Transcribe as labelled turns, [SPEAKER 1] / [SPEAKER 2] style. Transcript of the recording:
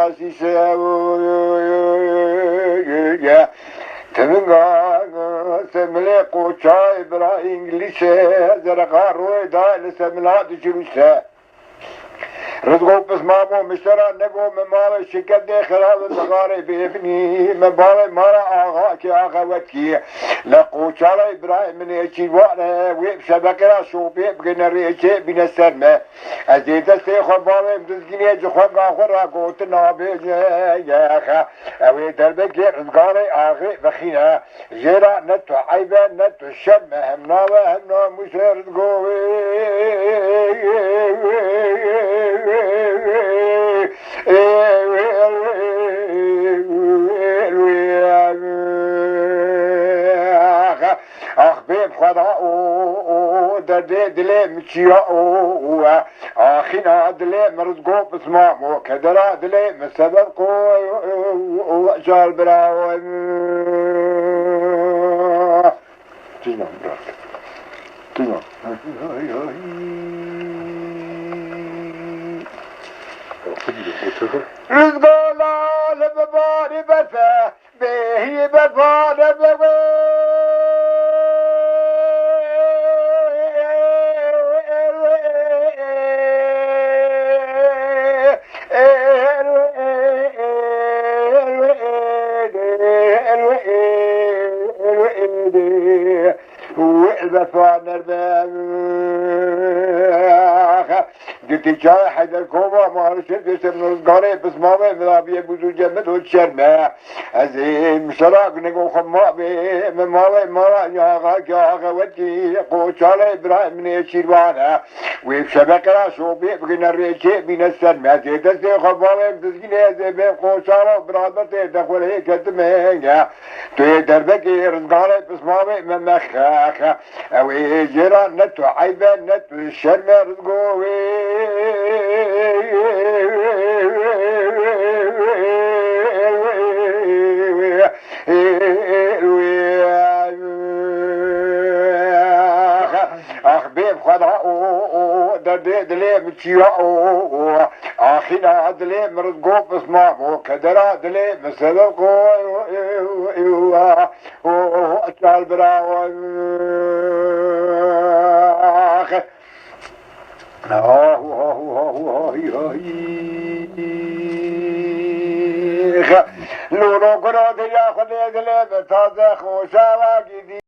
[SPEAKER 1] فرنسي سويا تمنغا سملي قوشاي برا إنجليسي زرقا روي دا لسملا دجروسا رزقو بس مامو مشترى نقو من مال شكل دي خلال المغاري بيبني من بالي مالا آغا كي آغا وكي لقو شالي إبراهيم من يشي وانا ويب شبكرا شو بيبقنا ريشي بين السرمة أزيد سيخو بالي مدزقيني جخوان غاخور راقو تنابي يا أخا أوي دربك رزقاري آغي بخينا جيرا نتو عيبا نتو الشم همنا وهمنا مش رزقو أخبيب خدا دردي دلي مشيا أخينا دلي مرزقو بسمامو كدرا دلي مسبب قو جال براو تينا براك تينا رزقو لا لبباري بثا بهي بفاري بغي والبفان الباخ قلت جاي حيدر كوما ما رشد يسمى رزقاري بس ما بي بوزو جمد والشرمة عزيم شراق نقو خماء بي من مالا ياغا ودي قوشالي إبراهيم من يشيروانا ويب شبكرا شو بيبقنا الريشي بين السرمة زيدا سي خبالي بتسقيني زي بيب قوشالي برادتي دخول هيك الدمينة توي دربكي رزقاري بس ما بي من مخاخ اوي جيران نتو عيبا نتو الشرمة رزقوي أخبيب خدا دردي دلي مشيا أخينا دلي مرزقو بسمامو كدرا دلي مسبقو أتال براو لونو قرأت يا خلي دلي بتازخ وشاواقي